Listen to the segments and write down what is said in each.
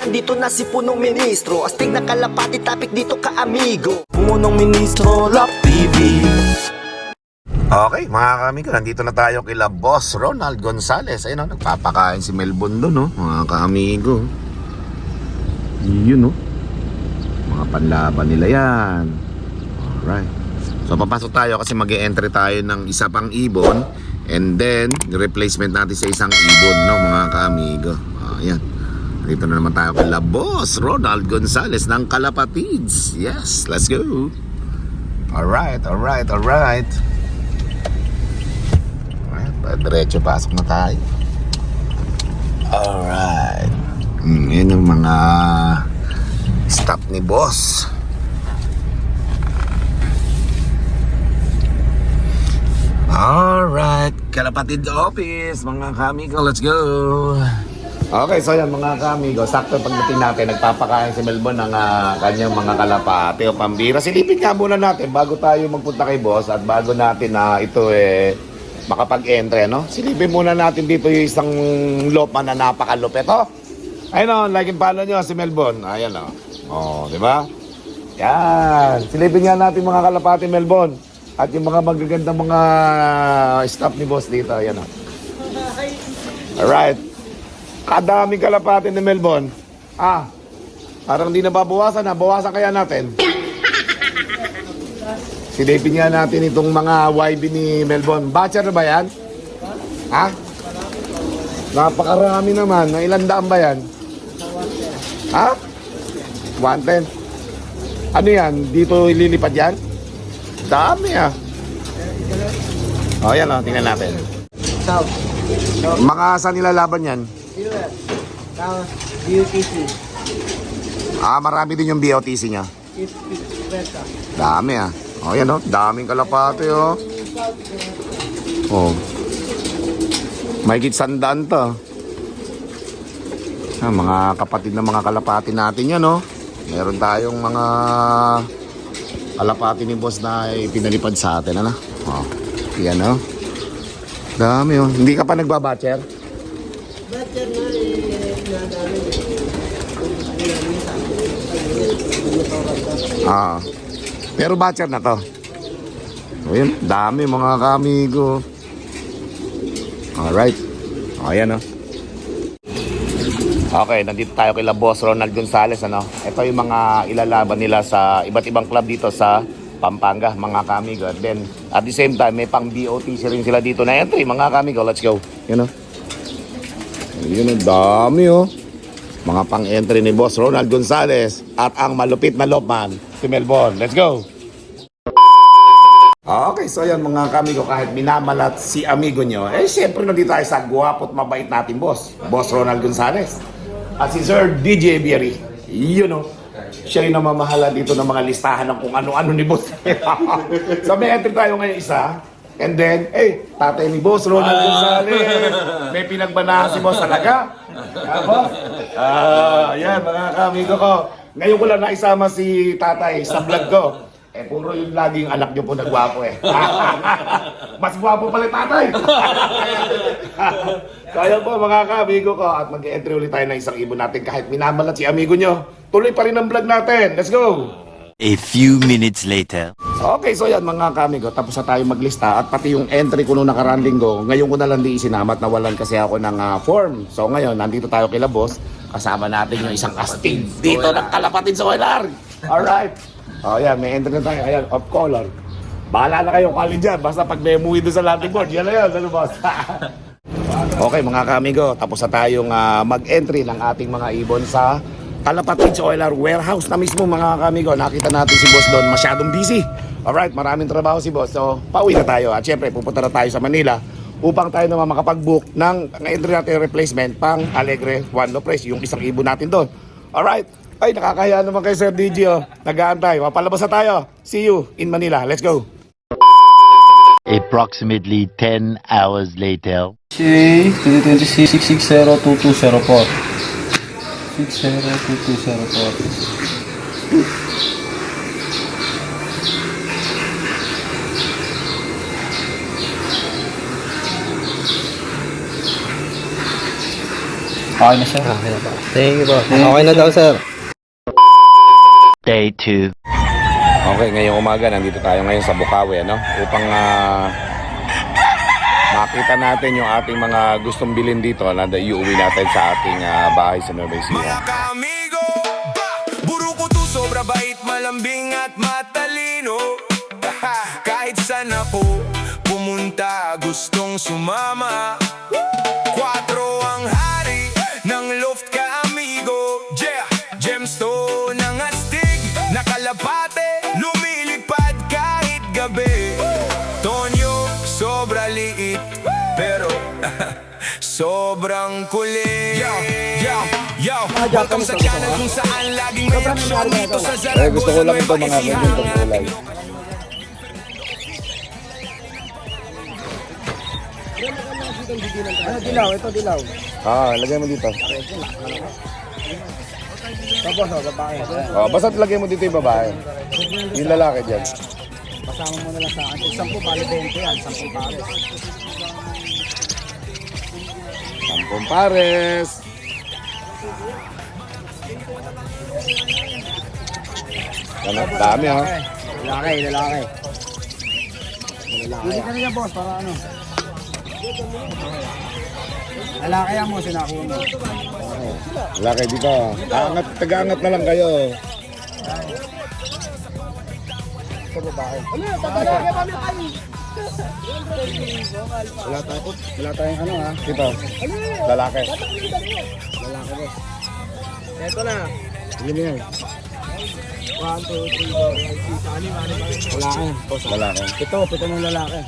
Dito na si punong ministro, astig na kalapati, topic dito ka amigo. Punong ministro, Lap TV. Okay, mga kaamigo, nandito na tayo kila Boss Ronald Gonzales. Ayun, nagpapakain si Melbon doon, no? Mga kaamigo. Yun, no? Mga panlaban nila yan. Alright. So, papasok tayo kasi mag-e-entry tayo ng isa pang ibon. And then, replacement natin sa isang ibon, no? Mga kaamigo. Ayan. Dito na naman tayo kila Boss Ronald Gonzales ng Kalapatids. Yes, let's go. Alright. Diretso pasok na tayo. Alright. Yan yung mga staff ni Boss. Alright, Kalapatid office, mga kamigo, let's go. Okay, so yan mga kamigo, sakto pagdating natin, nagpapakain si Melbon ng kanyang mga kalapati o pambira. Silipin nga muna natin bago tayo magpunta kay Boss at bago natin na ito makapag-entry, no? Silipin muna natin dito yung isang lopa na napakalupit, oh. Ayun, oh, like and follow nyo si Melbon. Ayan, oh. Oh, di ba? Yan. Silipin nga natin mga kalapati, Melbon. At yung mga magagandang mga staff ni Boss dito. Ayan, oh. Alright. Kadaming kalapati ni Melbon. Parang hindi na babawasan, ha? Bawasan kaya natin. Silipin nga natin itong mga YB ni Melbon. Batcher na ba yan? Ha? Napakarami naman. Ilan daan ba yan? Ha? 110. Ano yan? Dito ililipad yan? Dami O yan o, tingnan natin. Mga saan nilalaban yan? BOTC. Marami din yung BOTC niya. Dami O yan o, daming kalapate o. Mahigit 100 to. Mga kapatid na mga kalapati natin yan o. Meron tayong mga kalapati ni Boss na pinalipad sa atin. Yan o. Dami o. Hindi ka pa nagbabatcher? Batcher na Pero batcher na to. Ayun, dami mga kamigo. Alright. Ayan o. Okay, nandito tayo kila Boss Ronald Gonzales, ano. Ito yung mga ilalaban nila sa iba't ibang club dito sa Pampanga, mga kamigo. At then, at the same time, may pang BOTC rin sila dito na entry, mga kamigo. Let's go. Yun o. Yun o, dami o. Mga pang-entry ni Boss Ronald Gonzales at ang malupit na lopman, si Melbon. Let's go! Okay, so yan mga kamigo, kahit minamalat si amigo nyo, siyempre nandito tayo sa guwapo at mabait natin boss, Boss Ronald Gonzales. At si Sir DJ Bieri, yun o, siya yung namamahala dito ng mga listahan ng kung ano-ano ni Boss. So may entry tayo ngayon isa. And then, tatay ni Boss Ronald Gonzales. May pinagbanahan si Boss talaga. Yan mga kamigo ko. Ngayon ko lang naisama si tatay sa vlog ko. Puro yung laging anak nyo po nagwapo Mas gwapo pala tatay. Kaya po mga kamigo ko. At mag-entry ulit tayo ng isang ibon natin kahit minamalat si amigo nyo. Tuloy pa rin ang vlog natin. Let's go! A few minutes later. Okay, so yan mga kamigo, tapos na tayo maglista at pati yung entry ko nung nakaraan linggo, ngayon ko na lang di isinamat, nawalan kasi ako ng form. So ngayon, nandito tayo kila Boss, kasama natin yung isang astig dito ng Kalapatid sa Walar. Alright. Yan, may entry na tayo. Ayan, off color. Bahala na kayo kali dyan, basta pag may umuwi doon sa landing board, yan na yun, ano Boss? Okay mga kamigo, tapos na tayong mag-entry ng ating mga ibon sa Kalapatid sa Walar warehouse na mismo mga kamigo. Nakita natin si Boss doon, masyadong busy. Alright, maraming trabaho si Boss. So, pauwi na tayo. At syempre, pupunta na tayo sa Manila upang tayo naman makapag-book ng entry natin replacement pang Alegre Juan Lopez, yung isang ibon natin doon. Alright. Ay, nakakaya naman kay Sir DJ. Nag-aantay. Mapalabas na tayo. See you in Manila. Let's go. Approximately 10 hours later. 2026 602204. 602204. Okay na, sir. Okay na po. Thank you po. Okay na daw, sir. Day 2. Okay, ngayong umaga, nandito tayo ngayon sa Bukawi, ano? Upang makita natin yung ating mga gustong bilhin dito na iuwi natin sa ating bahay sa Nueva Ecija. Amigo, buro ko to, sobra bait, malambing at matalino. Kahit saan ako pumunta, gustong sumama. 4 ang hari ng loft ka, amigo. Yeah, gemstone ng astig, nakalapate, lumilipad kahit gabi. Tonyo, sobra liit, pero sobrang kulit. Yo, yo, yo, welcome sa channel kung saan laging may aksyon dito sa Zaragoza. Gusto ko lang ito mga ganitong kulay. Dilaw, ito dilaw. Lagay mo dito. Tapos, babae. Basta lagay mo dito yung babae. Yung lalaki dyan. Pasama mo na lang sa akin. 10 bali 20 yan, 10 pares. 10 pares. Ano, dami ha. Lalaki. Hindi ka na yan, boss, para ano. Lalaki yan mo, sinakuha mo. Lalaki dito. Taga-angat na lang kayo. Ito babae. Wala tayong ano ha. Dito. Lalaki. Lalaki, boss. Ito na. Hindi mo yan. 1, 2, 3, 4, 5, 6, 6, 7, 8, 9, 10. Lalaki, boss. Lalaki. Ito ng lalaki.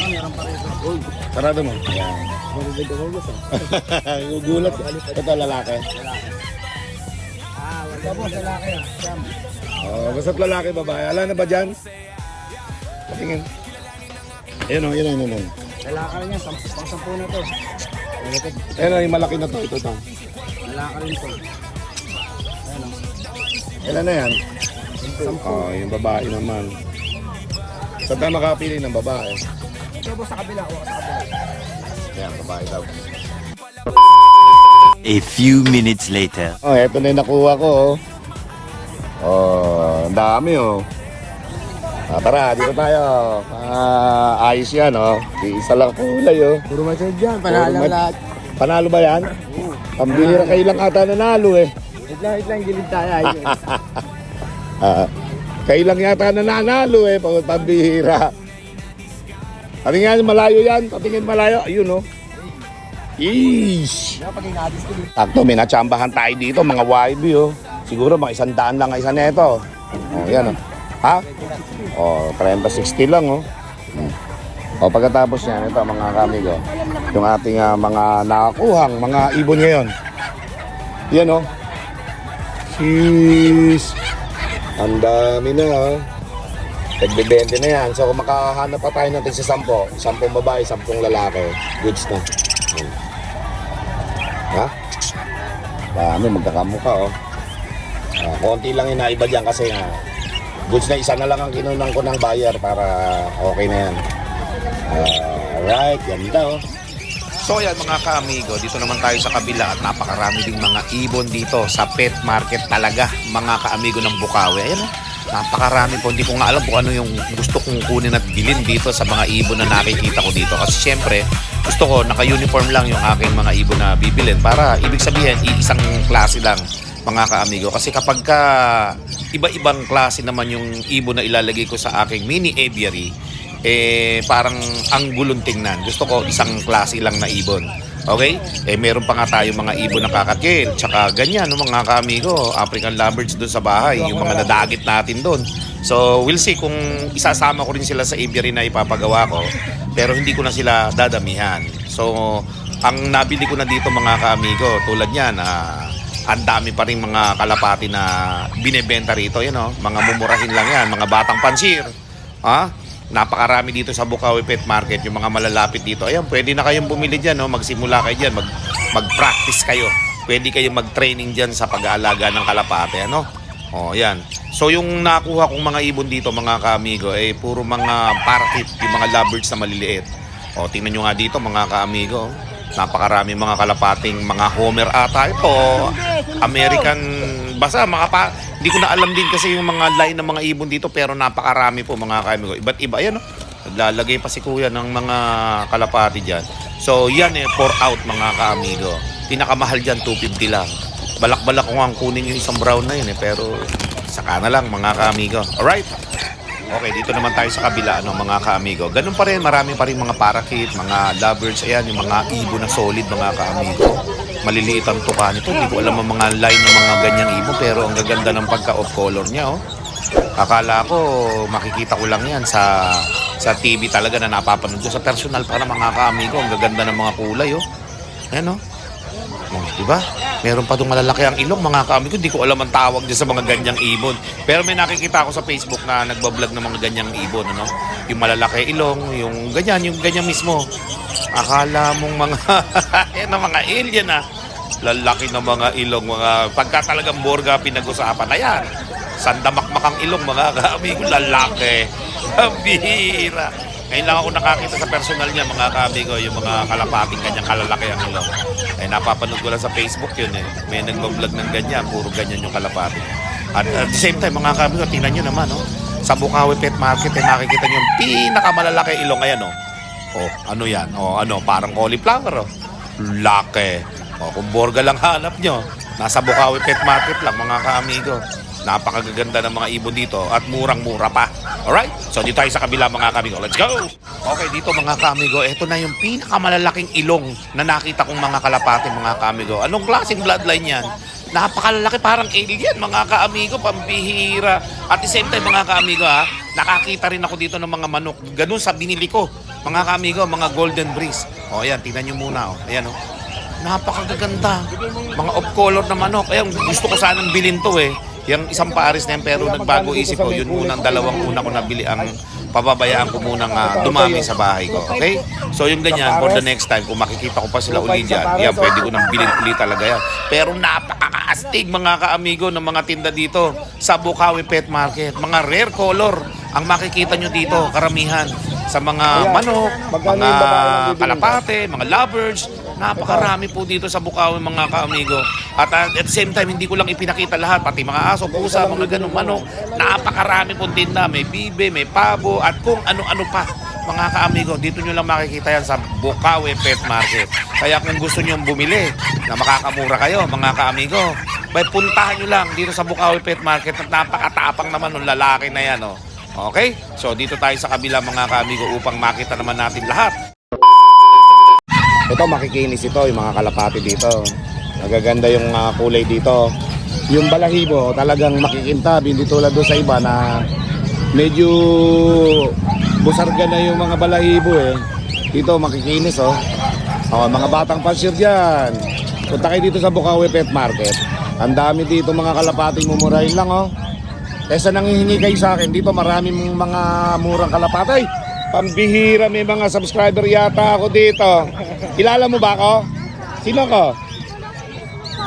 Meron pa rin. Uy, Sarado mo. Yan. magaganda ko boss. Gugulat. Ito lalaki. Ito boss, lalaki. Siyam. Basta't lalaki, babae. Ala na ba dyan? Tingin. Ayun o, yun. Lalaki rin yan, pang-10 na to. Ayun o, yung malaki na to. Ito. Lalaki rin to. Ilan na yan? Yung babae naman. Saan tayo makapili ng babae? Ito boss, sa kabila. Sa kabila. Yan, babae daw. A few minutes later. Eto na yung nakuha ko. Ang dami tara, dito tayo. Ayos yan Isa lang kulay Puro matid yan, panalo lahat. Panalo ba yan? Pambihira kayo lang ata nanalo Wait lang, gilid tayo. Kayo lang yata nanalo pambihira. Patingin malayo yan, patingin malayo. Ayun Yeesh! Takto, may natsambahan tayo dito, mga YB Siguro mga 100 lang isa neto. Yan Ha? 30-60 lang pagkatapos yan, ito mga kamigo, yung ating mga nakakuhang mga ibon ngayon. Yan Jeez! Ang dami na Tagbe-20 na yan. So kung makahanap pa tayo natin sa 10 babae, 10 lalaki, goods na. Ha? Dami, magkakamukha konti lang yung naiba dyan kasi goods na isa na lang ang kinunang ko ng buyer para okay na yan. Alright, ganda So yan mga ka-amigo, dito naman tayo sa kabila at napakarami ding mga ibon dito sa pet market talaga, mga ka-amigo ng Bukawi. Ayan napakarami po. Hindi ko nga alam kung ano yung gusto kong kunin at bilhin dito sa mga ibon na nakikita ko dito. Kasi syempre, gusto ko naka-uniform lang yung aking mga ibon na bibilin para ibig sabihin, isang klase lang mga ka-amigo. Kasi kapag iba-ibang klase naman yung ibon na ilalagay ko sa aking mini aviary, parang ang gulong tingnan. Gusto ko isang klase lang na ibon. Okay? Meron pa nga tayo mga ibon na kakatil, tsaka ganyan, mga ka-amigo, African lovebirds doon sa bahay, yung mga nadagit natin doon. So, we'll see kung isasama ko rin sila sa aviary na ipapagawa ko, pero hindi ko na sila dadamihan. So, ang nabili ko na dito mga ka-amigo, tulad niyan, ang dami pa rin mga kalapati na binebenta rito, mga mumurahin lang yan, mga batang pansir. Napakarami dito sa Bukawi Pet Market, yung mga malalapit dito. Ayan, pwede na kayong bumili dyan, magsimula kayo dyan, mag-practice kayo. Pwede kayong mag-training dyan sa pag-aalaga ng kalapate, yan. So, yung nakuha kong mga ibon dito, mga ka-amigo, puro mga parakeet, yung mga lovebirds na maliliit. O, tingnan nyo nga dito mga ka-amigo. Napakarami mga kalapating mga Homer ata ito. American, basta hindi ko na alam din kasi yung mga line ng mga ibon dito, pero napakarami po mga ka-amigo. Iba't iba, yan o. Naglalagay pa si kuya ng mga kalapati dyan. So yan pour out mga ka-amigo. Pinakamahal dyan, 250 lang. Balak-balak ko nga kunin yung isang brown na yun pero saka na lang mga ka-amigo. Alright? Okay, dito naman tayo sa kabila, mga ka-amigo. Ganun pa rin, marami pa rin mga parakeet, mga lovebirds, ayan, yung mga ibon na solid, mga ka-amigo. Maliliit ang tuka nito. Hindi ko alam ang mga line ng mga ganyang ibon, pero ang gaganda ng pagka-off color niya, oh. Akala ko, makikita ko lang yan sa TV talaga na napapanood ko. Sa personal para mga ka-amigo, ang gaganda ng mga kulay, oh. Ayan, oh. Oh, diba? Meron pa itong malalaki ang ilong, mga ka-amigo. Hindi ko alam ang tawag dyan sa mga ganyang ibon. Pero may nakikita ako sa Facebook na nagbablog ng mga ganyang ibon, ano? Yung malalaki ilong, yung ganyan mismo. Akala mong mga, yan ang mga alien, ah. Lalaki ng mga ilong, mga pagka talagang borga pinag-usapan na yan. Sandamakmak ang ilong, mga ka-amigo, lalaki. Bihira. Ngayon lang ako nakakita sa personal niya, mga ka-amigo, yung mga kalapating kanyang kalalaki ang ilong. Ay napapanood ko lang sa Facebook yun eh. May nagbablog ng ganyan, puro ganyan yung kalapati. At the same time, mga ka-amigo, tingnan nyo naman, oh. Sa Bukawi Pet Market, nakikita nyo yung pinakamalalaki ilong ngayon, oh. Oh, ano yan? Oh, ano, parang cauliflower, oh. Laki. Oh, kung borga lang hanap nyo, nasa Bukawi Pet Market lang, mga ka-amigo. Napakagaganda ng mga ibon dito at murang-mura pa. Alright? So dito tayo sa kabila mga kamigo. Let's go! Okay, dito mga kamigo, ito na yung pinakamalalaking ilong na nakita kong mga kalapati mga kamigo. Anong klaseng bloodline yan? Napakalalaki, parang alien mga kaamigo, pambihira. At the same time mga kaamigo nakakita rin ako dito ng mga manok. Ganun sa binili ko. Mga kaamigo, mga golden breeze. O ayan, tingnan nyo muna. Ayan o. Napakagaganda. Mga off-color na manok. Ayan, gusto ko sanang bilhin to eh. Yung isang paaris na yan, pero nagbago isip ko. Yun munang dalawang una ko nabili ang pababayaan ko munang dumami sa bahay ko. Okay? So yung ganyan, for the next time, kung makikita ko pa sila uli dyan, yan, pwede ko nang bilhin uli talaga yan. Pero napakakaastig mga kaamigo ng mga tinda dito sa Bukawi Pet Market. Mga rare color ang makikita nyo dito, karamihan. Sa mga manok, mga kalapate, mga lovebirds, napakarami po dito sa Bukawi mga kaamigo. At at the same time, hindi ko lang ipinakita lahat, pati mga aso, pusa, mga ganong manok. Napakarami pong tinda, may bibe, may pabo, at kung ano-ano pa. Mga kaamigo, dito nyo lang makikita yan sa Bukawi Pet Market. Kaya kung gusto nyo bumili, na makakamura kayo, mga kaamigo, may puntahan nyo lang dito sa Bukawi Pet Market at napakatapang naman ng lalaki na yan. Oh. Okay? So dito tayo sa kabila mga kaamigo upang makita naman natin lahat. Ito makikinis ito, yung mga kalapati dito. Nagaganda yung kulay dito. Yung balahibo talagang makikintab, hindi tulad doon sa iba na medyo busarga na yung mga balahibo eh. Dito makikinis oh. Oh, mga batang pansyur dyan. Punta kayo dito sa Bukawi Pet Market. Ang dami dito mga kalapati, mumurahin lang oh. Kesa nanghihingi kayo sa akin, dito maraming mga murang kalapati. Pambihira, may mga subscriber yata ako dito. Kilala mo ba ako? Sino ko?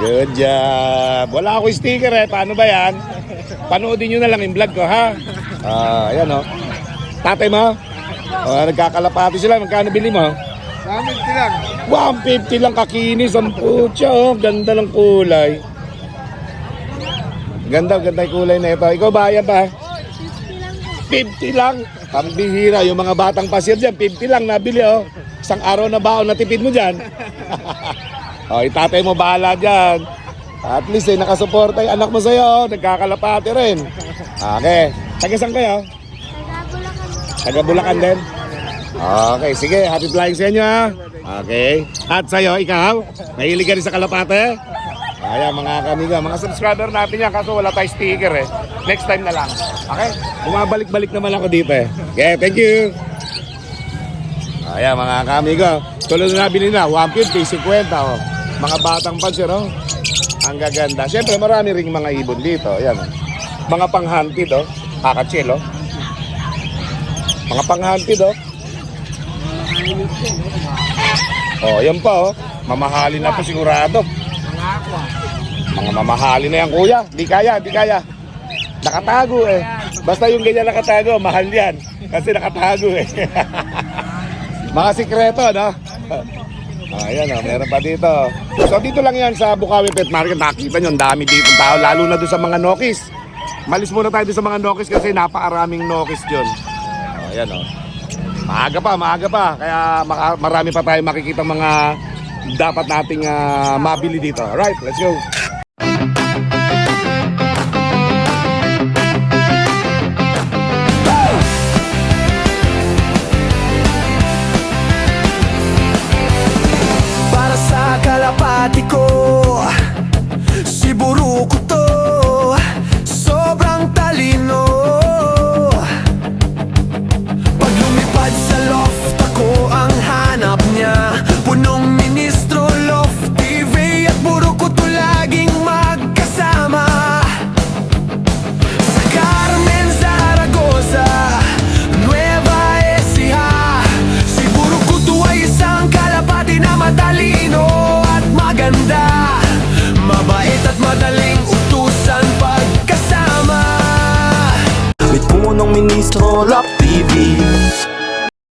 Good job. Wala ako sticker eh. Paano ba yan? Panoodin nyo na lang yung vlog ko ha. Ayan o. Tatay mo? Nagkakalapati sila. Magkano bili mo? 150 lang. 150 lang kakinis. Ang putya oh. Ganda ng kulay. Ganda yung kulay na ito. Ikaw ba? Ayan pa? 50 lang. Pambihira. Yung mga batang pasir dyan, 50 lang nabili oh. Isang araw na baon na tipid mo dyan. O, itatay mo bahala dyan. At least nakasuporta yung anak mo sa'yo. Nagkakalapati rin. Okay. Taga-saan kayo? Taga-Bulacan din? Okay, sige. Happy flying sa inyo ha. Okay. At sa'yo, ikaw? Mahilig ka rin sa kalapate? Ayan mga kamiga, mga subscriber natin yan. Kaso wala tayo sticker eh. Next time na lang. Okay? Bumabalik-balik naman ako dito eh. Okay, thank you. Ayan mga kamiga. Tulad na nabili na, 150, 50 oh. Mga batang pansyur, oh. Ang gaganda. Siyempre, marami ring mga ibon dito. Ayan, oh. Mga pang-hunted, oh. Kakachil, oh. Mga pang-hunted, oh. Oh, yan pa, oh. Mamahalin na po sigurado. Mga mamahalin na yan, kuya. Di kaya. Nakatago, eh. Basta yung ganyan nakatago, mahal yan. Kasi nakatago, eh. Mga sikreto, no? Ayan, meron pa dito. So dito lang yan sa Bukawi Pet Market. Nakita nyo, ang dami dito tao, lalo na doon sa mga Nokis. Malis muna tayo doon sa mga Nokis kasi napakaraming Nokis dyan. Ayan, oh. Maaga pa. Kaya marami pa tayo makikita mga dapat nating mabili dito. Alright, let's go. Para sa kalapati ko, si Buruko to, sobrang talino. Pag lumipad sa loft ako ang hanap niya, punong ministro, loft TV at Buruko to laging magkasama. Sa Carmen, Zaragoza, Nueva Ecija, si Buruko to ay isang kalapati na matalino at maganda, mabait at madaling utusan pagkasama. May punong ministro, lap